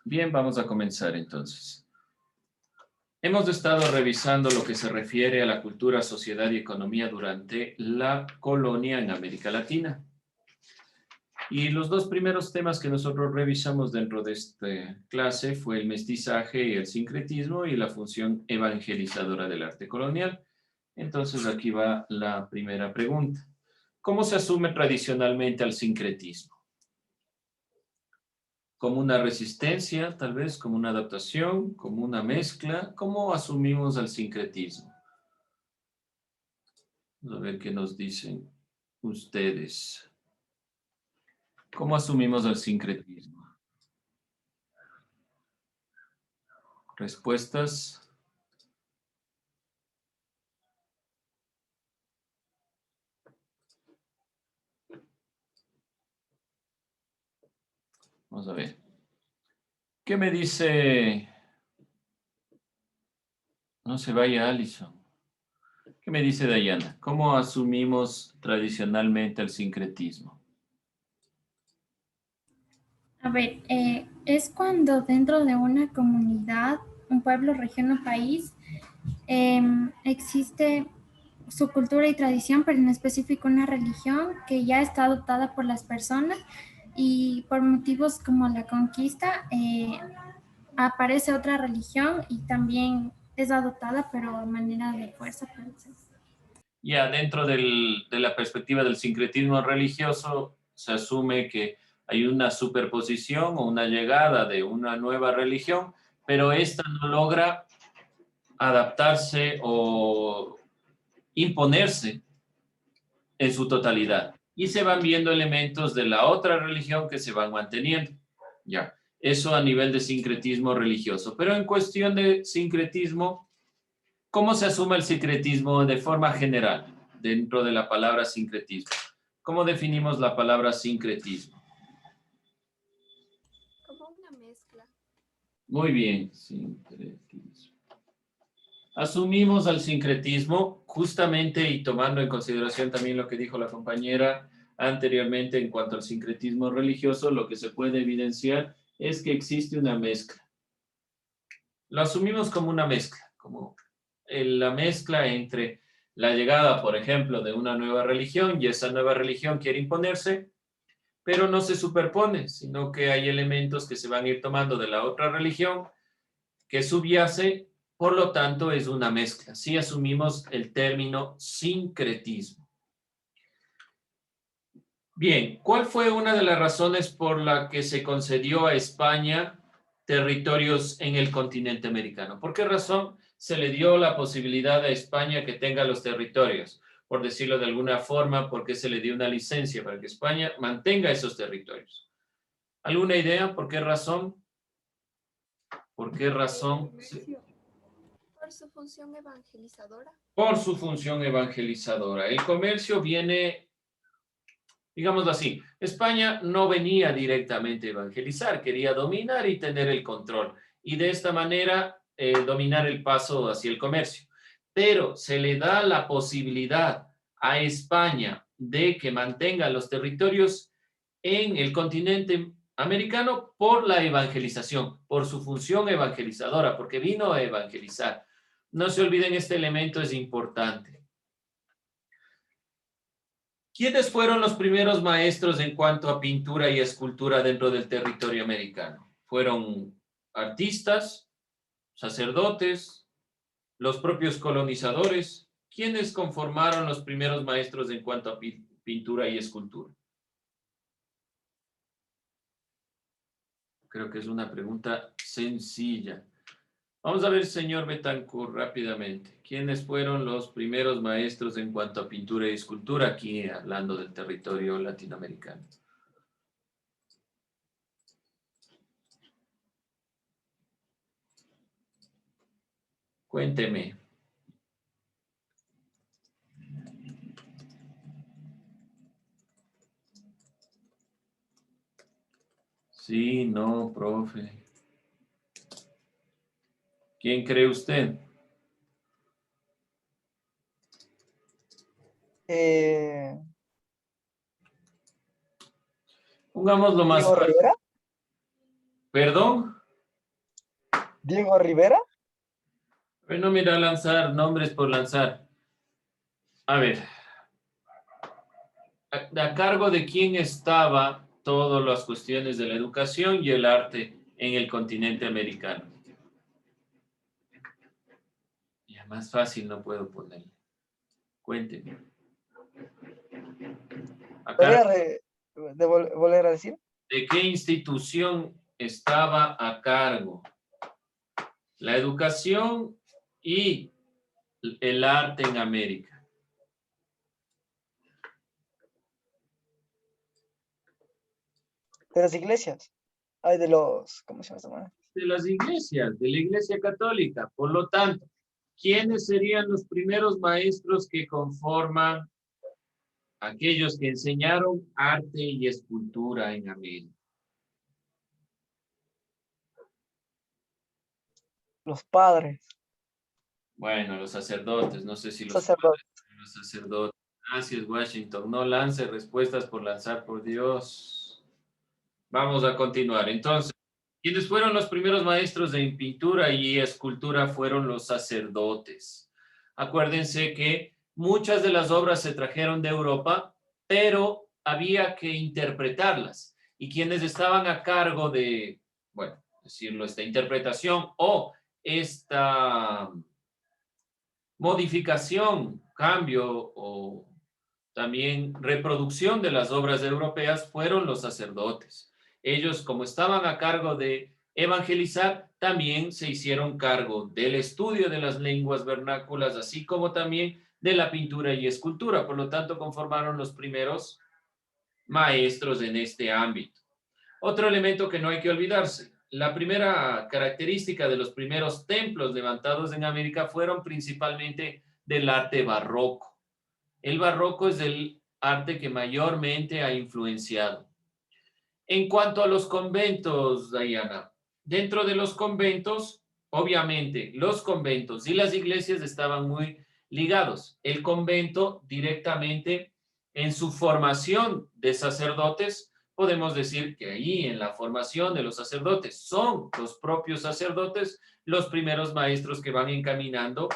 Bien, vamos a comenzar entonces. Hemos estado revisando lo que se refiere a la cultura, sociedad y economía durante la colonia en América Latina. Y los dos primeros temas que nosotros revisamos dentro de esta clase fue el mestizaje y el sincretismo y la función evangelizadora del arte colonial. Entonces aquí va la primera pregunta. ¿Cómo se asume tradicionalmente al sincretismo? ¿Como una resistencia, tal vez, como una adaptación, como una mezcla? ¿Cómo asumimos al sincretismo? Vamos a ver qué nos dicen ustedes. ¿Cómo asumimos al sincretismo? Respuestas. Vamos a ver. ¿Qué me dice? No se vaya, Alison. ¿Qué me dice Dayana? ¿Cómo asumimos tradicionalmente el sincretismo? A ver, es cuando dentro de una comunidad, un pueblo, región o país, existe su cultura y tradición, pero en específico una religión que ya está adoptada por las personas y por motivos como la conquista, aparece otra religión y también es adoptada, pero de manera de fuerza. Ya dentro de la perspectiva del sincretismo religioso, se asume que hay una superposición o una llegada de una nueva religión, pero esta no logra adaptarse o imponerse en su totalidad. Y se van viendo elementos de la otra religión que se van manteniendo. Ya, eso a nivel de sincretismo religioso. Pero en cuestión de sincretismo, ¿cómo se asume el sincretismo de forma general dentro de la palabra sincretismo? ¿Cómo definimos la palabra sincretismo? Como una mezcla. Muy bien, sincretismo. Asumimos al sincretismo justamente y tomando en consideración también lo que dijo la compañera anteriormente en cuanto al sincretismo religioso, lo que se puede evidenciar es que existe una mezcla. Lo asumimos como una mezcla, como la mezcla entre la llegada, por ejemplo, de una nueva religión y esa nueva religión quiere imponerse, pero no se superpone, sino que hay elementos que se van a ir tomando de la otra religión que subyace, por lo tanto es una mezcla. Sí asumimos el término sincretismo. Bien, ¿cuál fue una de las razones por la que se concedió a España territorios en el continente americano? ¿Por qué razón se le dio la posibilidad a España que tenga los territorios? Por decirlo de alguna forma, ¿por qué se le dio una licencia para que España mantenga esos territorios? ¿Alguna idea? ¿Por qué razón? ¿Por qué razón? Por su función evangelizadora. Por su función evangelizadora. El comercio viene, digámoslo así, España no venía directamente a evangelizar, quería dominar y tener el control y de esta manera dominar el paso hacia el comercio. Pero se le da la posibilidad a España de que mantenga los territorios en el continente americano por la evangelización, por su función evangelizadora, porque vino a evangelizar. No se olviden, este elemento es importante. ¿Quiénes fueron los primeros maestros en cuanto a pintura y escultura dentro del territorio americano? ¿Fueron artistas, sacerdotes, los propios colonizadores? ¿Quiénes conformaron los primeros maestros en cuanto a pintura y escultura? Creo que es una pregunta sencilla. Vamos a ver, señor Betancourt, rápidamente. ¿Quiénes fueron los primeros maestros en cuanto a pintura y escultura aquí, hablando del territorio latinoamericano? Cuénteme. Sí, no, profe. ¿Quién cree usted? Pongámoslo más Diego fácil. Rivera. ¿Perdón? Diego Rivera. Bueno, mira, lanzar nombres por lanzar. A ver, a cargo de quién estaba todas las cuestiones de la educación y el arte en el continente americano. Ya más fácil no puedo ponerle. Cuénteme. A ¿Podría cargo volver a decir? de qué institución estaba a cargo la educación y el arte en América. De las iglesias. Ay, de los, ¿cómo se llama? De las iglesias, de la Iglesia Católica. Por lo tanto, ¿quiénes serían los primeros maestros que conforman aquellos que enseñaron arte y escultura en América? Los padres. Bueno, los sacerdotes, no sé si los Sacerdotes. padres, los sacerdotes. Gracias, Washington. No lance respuestas por lanzar, por Dios. Vamos a continuar. Entonces, ¿quiénes fueron los primeros maestros de pintura y escultura? Fueron los sacerdotes. Acuérdense que muchas de las obras se trajeron de Europa, pero había que interpretarlas. Y quienes estaban a cargo de, bueno, decirlo, esta interpretación o esta modificación, cambio o también reproducción de las obras europeas fueron los sacerdotes. Ellos, como estaban a cargo de evangelizar, también se hicieron cargo del estudio de las lenguas vernáculas, así como también de la pintura y escultura. Por lo tanto, conformaron los primeros maestros en este ámbito. Otro elemento que no hay que olvidarse. La primera característica de los primeros templos levantados en América fueron principalmente del arte barroco. El barroco es el arte que mayormente ha influenciado. En cuanto a los conventos, Diana, dentro de los conventos, obviamente, los conventos y las iglesias estaban muy ligados. El convento directamente en su formación de sacerdotes, podemos decir que ahí en la formación de los sacerdotes son los propios sacerdotes los primeros maestros que van encaminando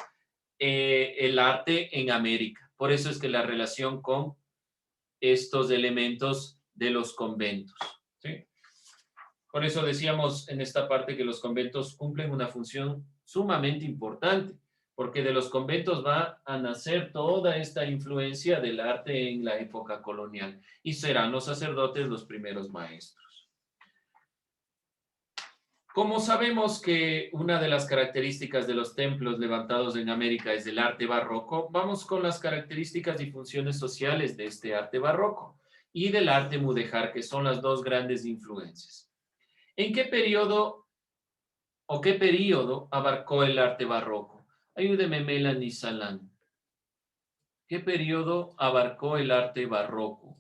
el arte en América. Por eso es que la relación con estos elementos de los conventos, ¿sí? Por eso decíamos en esta parte que los conventos cumplen una función sumamente importante, porque de los conventos va a nacer toda esta influencia del arte en la época colonial y serán los sacerdotes los primeros maestros. Como sabemos que una de las características de los templos levantados en América es el arte barroco, vamos con las características y funciones sociales de este arte barroco y del arte mudéjar, que son las dos grandes influencias. ¿En qué periodo o qué período abarcó el arte barroco? Ayúdeme, Melanie Salán. ¿Qué periodo abarcó el arte barroco?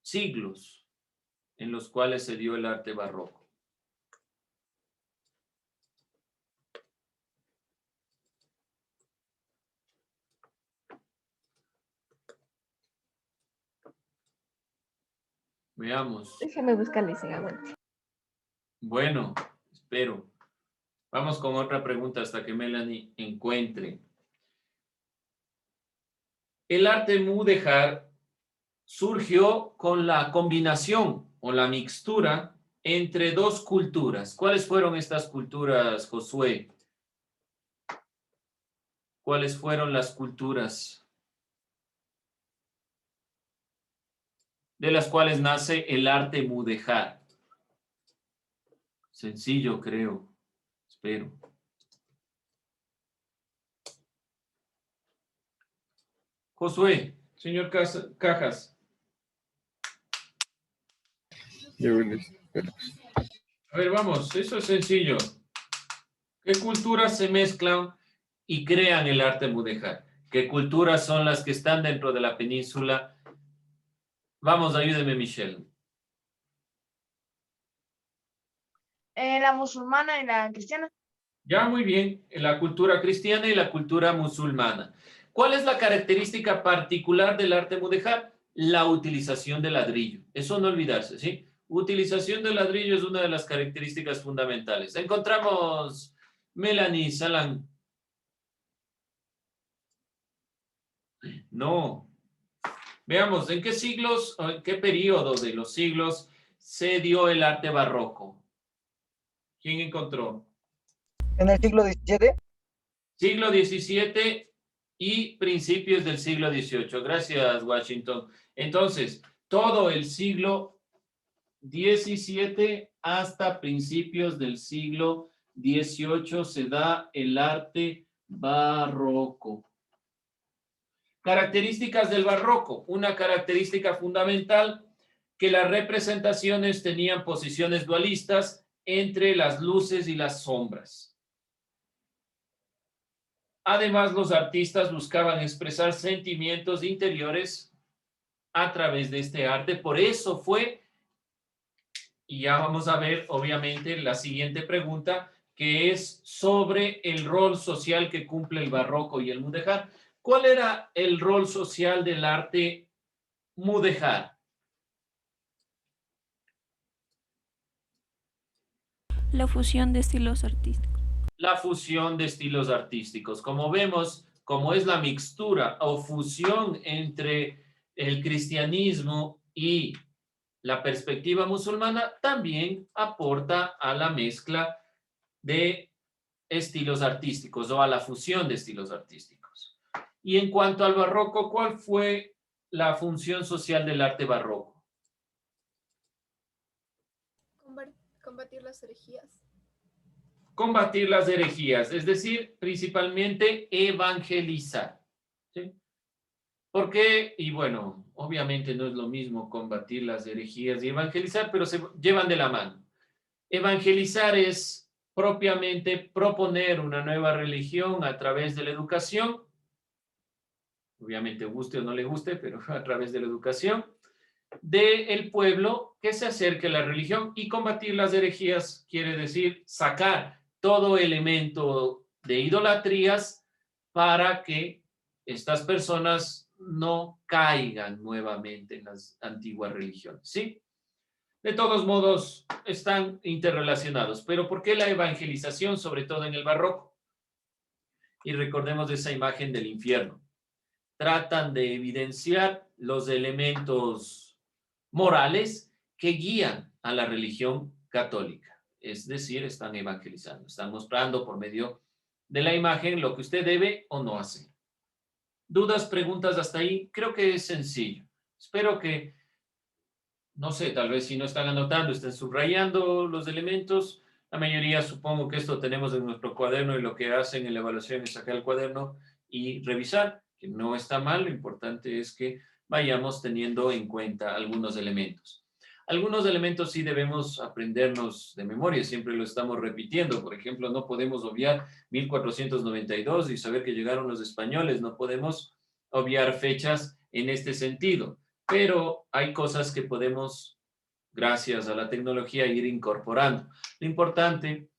Siglos en los cuales se dio el arte barroco. Veamos. Déjame buscarle ese aguante. Bueno, espero. Vamos con otra pregunta hasta que Melanie encuentre. El arte mudéjar surgió con la combinación o la mixtura entre dos culturas. ¿Cuáles fueron estas culturas, Josué? ¿Cuáles fueron las culturas de las cuales nace el arte mudéjar? Sencillo, creo. Espero. Josué, señor Cajas. A ver, vamos, eso es sencillo. ¿Qué culturas se mezclan y crean el arte mudéjar? ¿Qué culturas son las que están dentro de la península? Vamos, ayúdeme, Michelle. La musulmana y la cristiana. Ya, muy bien. La cultura cristiana y la cultura musulmana. ¿Cuál es la característica particular del arte mudéjar? La utilización de ladrillo. Eso no olvidarse, ¿sí? Utilización del ladrillo es una de las características fundamentales. Encontramos Melanie Salan. No. Veamos, ¿en qué siglos o en qué periodo de los siglos se dio el arte barroco? ¿Quién encontró? En el siglo XVII. Siglo XVII y principios del siglo XVIII. Gracias, Washington. Entonces, todo el siglo XVII hasta principios del siglo XVIII se da el arte barroco. Características del barroco. Una característica fundamental, que las representaciones tenían posiciones dualistas entre las luces y las sombras. Además, los artistas buscaban expresar sentimientos interiores a través de este arte. Por eso fue, y ya vamos a ver, obviamente, la siguiente pregunta, que es sobre el rol social que cumple el barroco y el mudéjar. ¿Cuál era el rol social del arte mudéjar? La fusión de estilos artísticos. La fusión de estilos artísticos. Como vemos, como es la mixtura o fusión entre el cristianismo y la perspectiva musulmana, también aporta a la mezcla de estilos artísticos o a la fusión de estilos artísticos. Y en cuanto al barroco, ¿cuál fue la función social del arte barroco? Combatir las herejías. Combatir las herejías, es decir, principalmente evangelizar. ¿Sí? ¿Por qué? Y bueno, obviamente no es lo mismo combatir las herejías y evangelizar, pero se llevan de la mano. Evangelizar es propiamente proponer una nueva religión a través de la educación, obviamente guste o no le guste, pero a través de la educación del pueblo que se acerque a la religión. Y combatir las herejías quiere decir sacar todo elemento de idolatrías para que estas personas no caigan nuevamente en las antiguas religiones, ¿sí? De todos modos, están interrelacionados. Pero ¿por qué la evangelización, sobre todo en el barroco? Y recordemos esa imagen del infierno. Tratan de evidenciar los elementos morales que guían a la religión católica. Es decir, están evangelizando, están mostrando por medio de la imagen lo que usted debe o no hacer. ¿Dudas, preguntas hasta ahí? Creo que es sencillo. Espero que, no sé, tal vez si no están anotando, estén subrayando los elementos. La mayoría supongo que esto tenemos en nuestro cuaderno y lo que hacen en la evaluación es sacar el cuaderno y revisar, que no está mal. Lo importante es que vayamos teniendo en cuenta algunos elementos. Algunos elementos sí debemos aprendernos de memoria, siempre lo estamos repitiendo. Por ejemplo, no podemos obviar 1492 y saber que llegaron los españoles, no podemos obviar fechas en este sentido, pero hay cosas que podemos, gracias a la tecnología, ir incorporando. Lo importante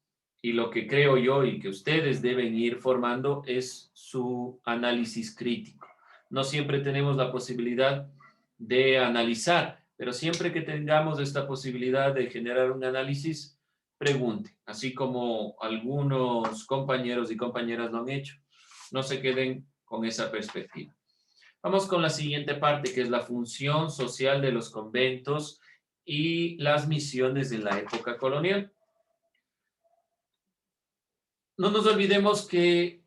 y lo que creo yo y que ustedes deben ir formando es su análisis crítico. No siempre tenemos la posibilidad de analizar, pero siempre que tengamos esta posibilidad de generar un análisis, pregunte, así como algunos compañeros y compañeras lo han hecho. No se queden con esa perspectiva. Vamos con la siguiente parte, que es la función social de los conventos y las misiones en la época colonial. No nos olvidemos que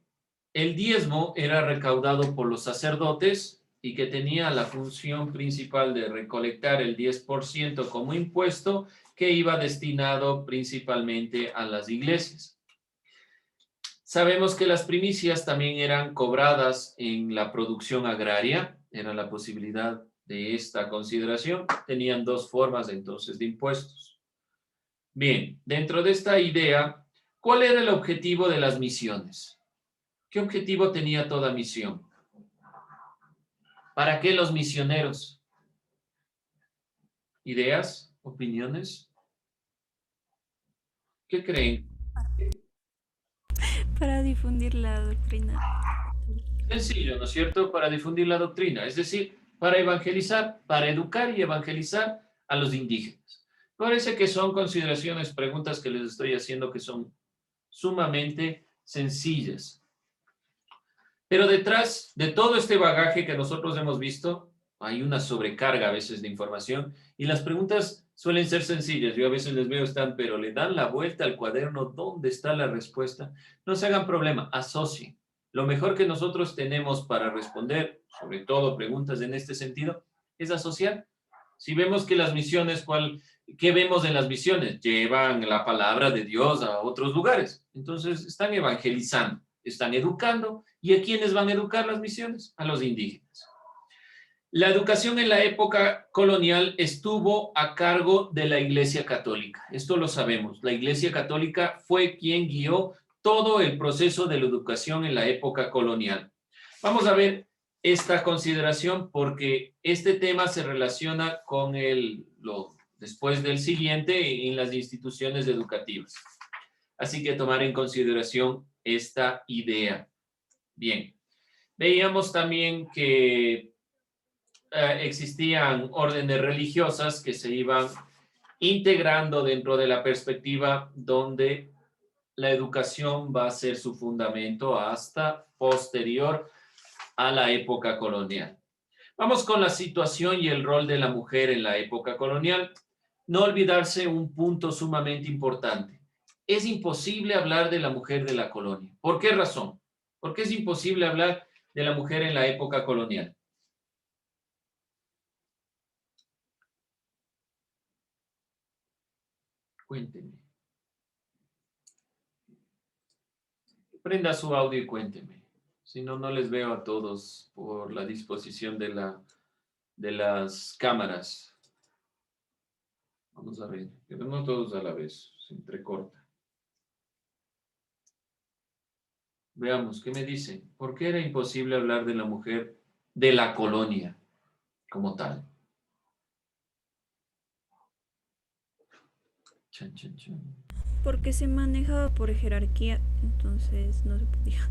el diezmo era recaudado por los sacerdotes y que tenía la función principal de recolectar el 10% como impuesto que iba destinado principalmente a las iglesias. Sabemos que las primicias también eran cobradas en la producción agraria, era la posibilidad de esta consideración. Tenían dos formas entonces de impuestos. Bien, dentro de esta idea, ¿cuál era el objetivo de las misiones? ¿Qué objetivo tenía toda misión? ¿Para qué los misioneros? ¿Ideas? ¿Opiniones? ¿Qué creen? Para difundir la doctrina. Sencillo, ¿no es cierto? Para difundir la doctrina, es decir, para evangelizar, para educar y evangelizar a los indígenas. Parece que son consideraciones, preguntas que les estoy haciendo que son sumamente sencillas. Pero detrás de todo este bagaje que nosotros hemos visto, hay una sobrecarga a veces de información y las preguntas suelen ser sencillas. Yo a veces les veo pero le dan la vuelta al cuaderno, ¿dónde está la respuesta? No se hagan problema, asocien. Lo mejor que nosotros tenemos para responder, sobre todo preguntas en este sentido, es asociar. Si vemos que las misiones, ¿qué vemos en las misiones? Llevan la palabra de Dios a otros lugares. Entonces están evangelizando, están educando. ¿Y a quiénes van a educar las misiones? A los indígenas. La educación en la época colonial estuvo a cargo de la Iglesia Católica. Esto lo sabemos. La Iglesia Católica fue quien guió todo el proceso de la educación en la época colonial. Vamos a ver esta consideración porque este tema se relaciona con después del siguiente en las instituciones educativas. Así que tomar en consideración esta idea. Bien, veíamos también que existían órdenes religiosas que se iban integrando dentro de la perspectiva donde la educación va a ser su fundamento hasta posterior a la época colonial. Vamos con la situación y el rol de la mujer en la época colonial. No olvidarse un punto sumamente importante. Es imposible hablar de la mujer de la colonia. ¿Por qué razón? ¿Por qué es imposible hablar de la mujer en la época colonial? Cuéntenme. Prenda su audio y cuéntenme. Si no, no les veo a todos por la disposición de las cámaras. Vamos a ver, pero no todos a la vez, se entrecorta. Veamos, ¿qué me dicen? ¿Por qué era imposible hablar de la mujer de la colonia como tal? Chan, chan, chan. Porque se manejaba por jerarquía, entonces no se podía.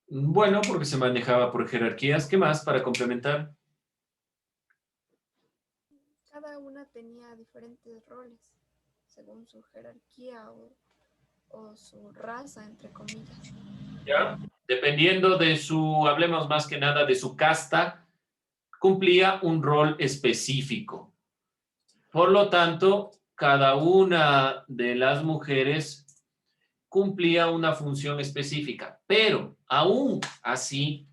Bueno, porque se manejaba por jerarquías. ¿Qué más para complementar? Cada una tenía diferentes roles, según su jerarquía o su raza, entre comillas. ¿Ya? Dependiendo de hablemos más que nada de su casta, cumplía un rol específico. Por lo tanto, cada una de las mujeres cumplía una función específica, pero aún así,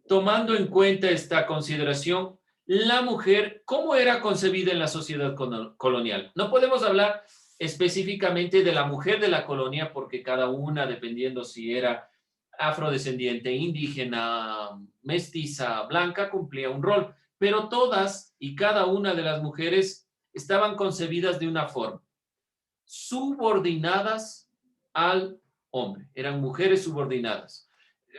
tomando en cuenta esta consideración, la mujer, ¿cómo era concebida en la sociedad colonial? No podemos hablar específicamente de la mujer de la colonia porque cada una, dependiendo si era afrodescendiente, indígena, mestiza, blanca, cumplía un rol, pero todas y cada una de las mujeres estaban concebidas de una forma, subordinadas al hombre, eran mujeres subordinadas.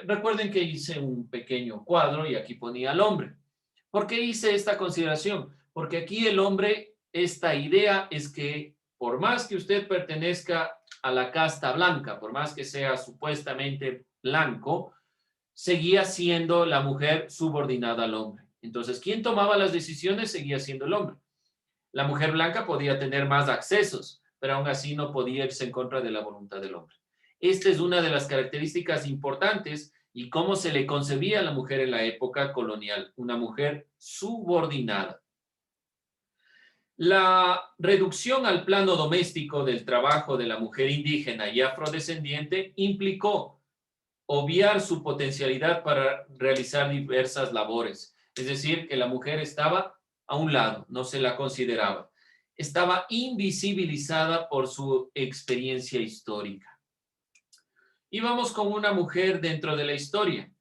Recuerden que hice un pequeño cuadro y aquí ponía al hombre. ¿Por qué hice esta consideración? Porque aquí el hombre, esta idea es que por más que usted pertenezca a la casta blanca, por más que sea supuestamente blanco, seguía siendo la mujer subordinada al hombre. Entonces, ¿quién tomaba las decisiones? Seguía siendo el hombre. La mujer blanca podía tener más accesos, pero aún así no podía irse en contra de la voluntad del hombre. Esta es una de las características importantes y cómo se le concebía a la mujer en la época colonial, una mujer subordinada. La reducción al plano doméstico del trabajo de la mujer indígena y afrodescendiente implicó obviar su potencialidad para realizar diversas labores. Es decir, que la mujer estaba a un lado, no se la consideraba. Estaba invisibilizada por su experiencia histórica. Y vamos con una mujer dentro de la historia.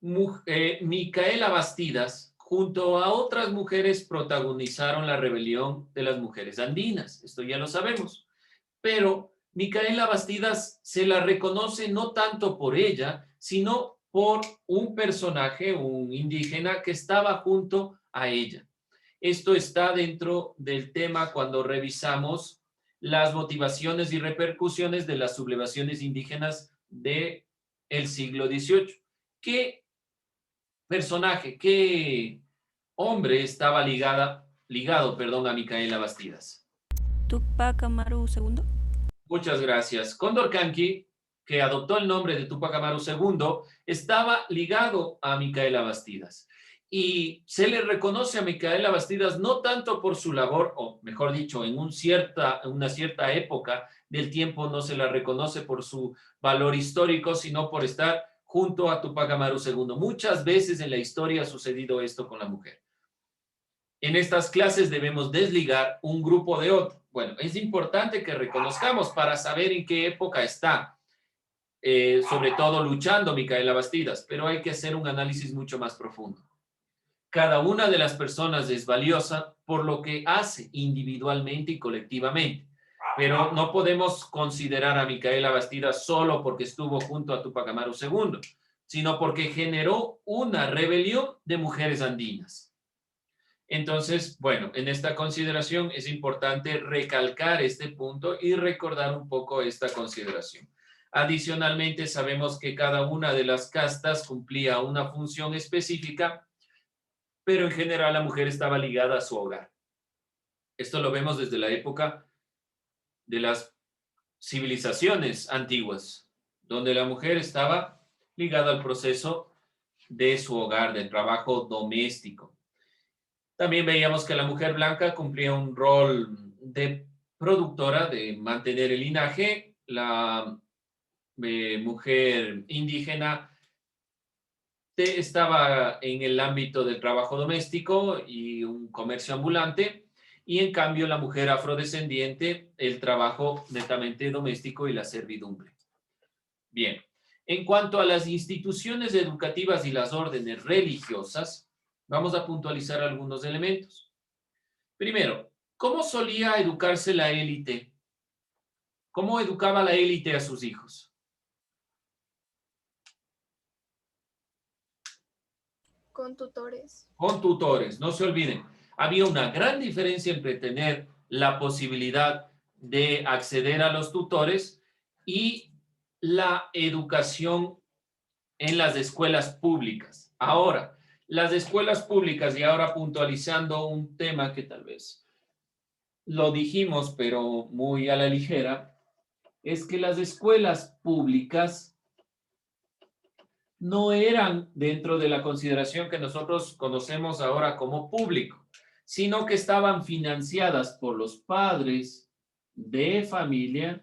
Micaela Bastidas, junto a otras mujeres, protagonizaron la rebelión de las mujeres andinas. Esto ya lo sabemos. Pero Micaela Bastidas se la reconoce no tanto por ella, sino por un personaje, un indígena que estaba junto a ella. Esto está dentro del tema cuando revisamos las motivaciones y repercusiones de las sublevaciones indígenas del siglo XVIII. ¿Qué personaje, qué hombre estaba ligada ligado, perdón, a Micaela Bastidas? Tupac Amaru II. Muchas gracias. Cóndor Canqui, que adoptó el nombre de Tupac Amaru II, estaba ligado a Micaela Bastidas. Y se le reconoce a Micaela Bastidas no tanto por su labor, o mejor dicho, en una cierta época del tiempo no se la reconoce por su valor histórico, sino por estar junto a Tupac Amaru II. Muchas veces en la historia ha sucedido esto con la mujer. En estas clases debemos desligar un grupo de otro. Bueno, es importante que reconozcamos para saber en qué época está, sobre todo luchando Micaela Bastidas, pero hay que hacer un análisis mucho más profundo. Cada una de las personas es valiosa por lo que hace individualmente y colectivamente, pero no podemos considerar a Micaela Bastidas solo porque estuvo junto a Tupac Amaru II, sino porque generó una rebelión de mujeres andinas. Entonces, bueno, en esta consideración es importante recalcar este punto y recordar un poco esta consideración. Adicionalmente, sabemos que cada una de las castas cumplía una función específica, pero en general la mujer estaba ligada a su hogar. Esto lo vemos desde la época de las civilizaciones antiguas, donde la mujer estaba ligada al proceso de su hogar, del trabajo doméstico. También veíamos que la mujer blanca cumplía un rol de productora, de mantener el linaje. La mujer indígena estaba en el ámbito del trabajo doméstico y un comercio ambulante, y en cambio la mujer afrodescendiente, el trabajo netamente doméstico y la servidumbre. Bien, en cuanto a las instituciones educativas y las órdenes religiosas, vamos a puntualizar algunos elementos. Primero, ¿cómo solía educarse la élite? ¿Cómo educaba la élite a sus hijos? Con tutores. Con tutores, no se olviden. Había una gran diferencia entre tener la posibilidad de acceder a los tutores y la educación en las escuelas públicas. Ahora, las escuelas públicas, y ahora puntualizando un tema que tal vez lo dijimos, pero muy a la ligera, es que las escuelas públicas no eran dentro de la consideración que nosotros conocemos ahora como público, sino que estaban financiadas por los padres de familia,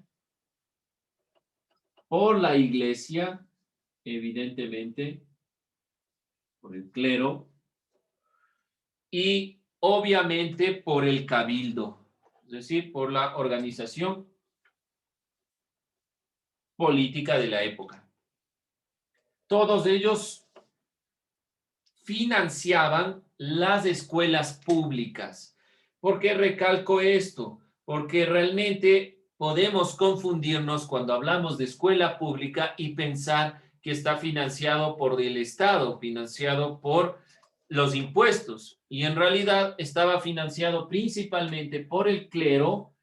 por la iglesia, evidentemente, por el clero, y obviamente por el cabildo, es decir, por la organización política de la época. Todos ellos financiaban las escuelas públicas. ¿Por qué recalco esto? Porque realmente podemos confundirnos cuando hablamos de escuela pública y pensar que está financiado por el Estado, financiado por los impuestos, y en realidad estaba financiado principalmente por el clero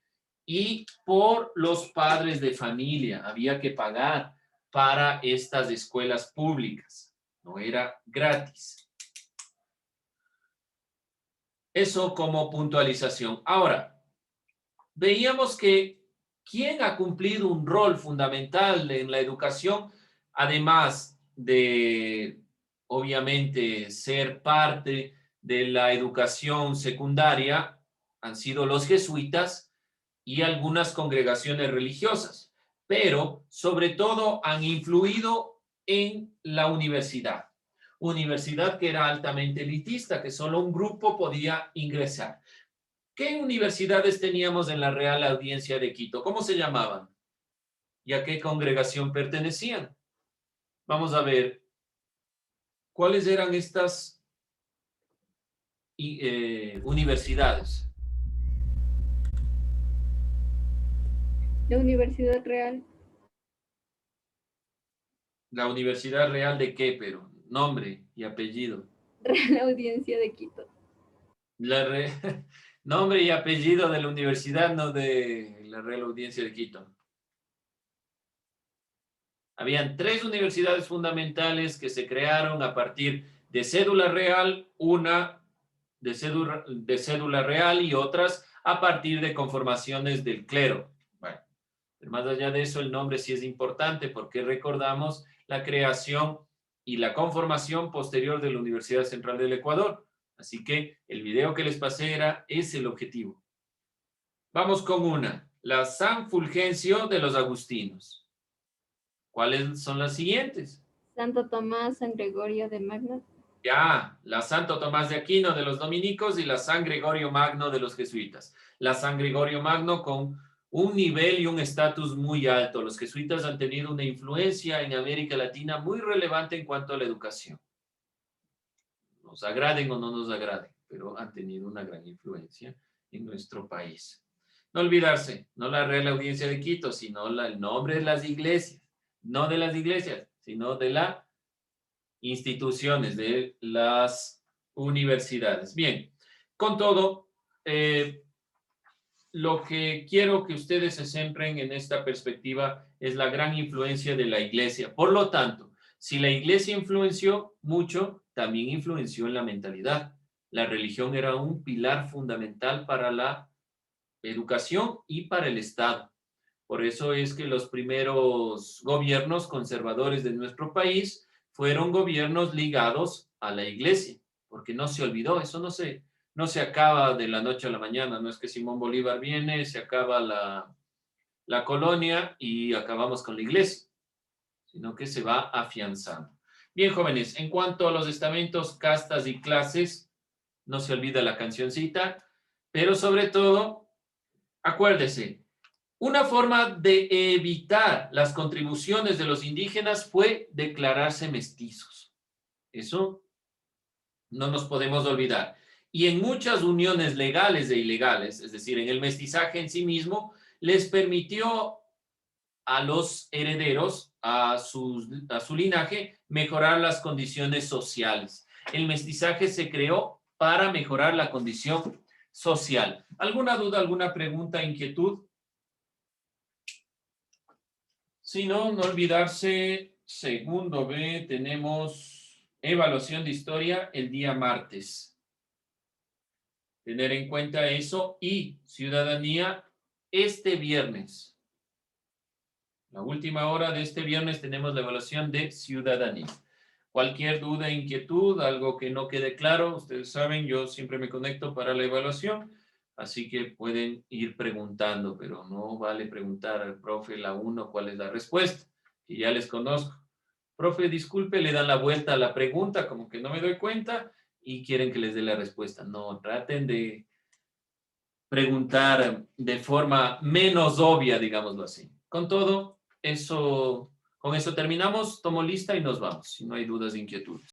y por los padres de familia. Había que pagar para estas escuelas públicas, no era gratis. Eso como puntualización. Ahora, veíamos que ¿quién ha cumplido un rol fundamental en la educación, además de, obviamente, ser parte de la educación secundaria? Han sido los jesuitas y algunas congregaciones religiosas, pero sobre todo han influido en la universidad. Universidad que era altamente elitista, que solo un grupo podía ingresar. ¿Qué universidades teníamos en la Real Audiencia de Quito? ¿Cómo se llamaban? ¿Y a qué congregación pertenecían? Vamos a ver cuáles eran estas universidades. La Universidad Real. ¿La Universidad Real de qué, pero? Nombre y apellido. Real Audiencia de Quito. Nombre y apellido de la universidad, no de la Real Audiencia de Quito. Habían 3 universidades fundamentales que se crearon a partir de cédula real, una de cédula real y otras a partir de conformaciones del clero. Bueno, pero más allá de eso, el nombre sí es importante porque recordamos la creación y la conformación posterior de la Universidad Central del Ecuador. Así que el video que les pasé es el objetivo. Vamos con una, la San Fulgencio de los Agustinos. ¿Cuáles son las siguientes? Santo Tomás, San Gregorio de Magno. Ya, la Santo Tomás de Aquino de los dominicos y la San Gregorio Magno de los jesuitas. La San Gregorio Magno con un nivel y un estatus muy alto. Los jesuitas han tenido una influencia en América Latina muy relevante en cuanto a la educación. Nos agraden o no nos agraden, pero han tenido una gran influencia en nuestro país. No olvidarse, no la Real Audiencia de Quito, sino el nombre de las iglesias. No de las iglesias, sino de las instituciones, de las universidades. Bien, con todo, lo que quiero que ustedes se centren en esta perspectiva es la gran influencia de la iglesia. Por lo tanto, si la iglesia influenció mucho, también influenció en la mentalidad. La religión era un pilar fundamental para la educación y para el Estado. Por eso es que los primeros gobiernos conservadores de nuestro país fueron gobiernos ligados a la iglesia, porque no se olvidó, eso no se acaba de la noche a la mañana, no es que Simón Bolívar viene, se acaba la colonia y acabamos con la iglesia, sino que se va afianzando. Bien, jóvenes, en cuanto a los estamentos, castas y clases, no se olvida la cancioncita, pero sobre todo, acuérdese, una forma de evitar las contribuciones de los indígenas fue declararse mestizos. Eso no nos podemos olvidar. Y en muchas uniones legales e ilegales, es decir, en el mestizaje en sí mismo, les permitió a los herederos, a su linaje, mejorar las condiciones sociales. El mestizaje se creó para mejorar la condición social. ¿Alguna duda, alguna pregunta, inquietud? Si no, no olvidarse, segundo B, tenemos evaluación de historia el día martes. Tener en cuenta eso y ciudadanía este viernes. La última hora de este viernes tenemos la evaluación de ciudadanía. Cualquier duda, inquietud, algo que no quede claro, ustedes saben, yo siempre me conecto para la evaluación. Así que pueden ir preguntando, pero no vale preguntar al profe la 1 cuál es la respuesta, que ya les conozco. Profe, disculpe, le dan la vuelta a la pregunta, como que no me doy cuenta, y quieren que les dé la respuesta. No, traten de preguntar de forma menos obvia, digámoslo así. Con todo, con eso terminamos, tomo lista y nos vamos, si no hay dudas e inquietudes.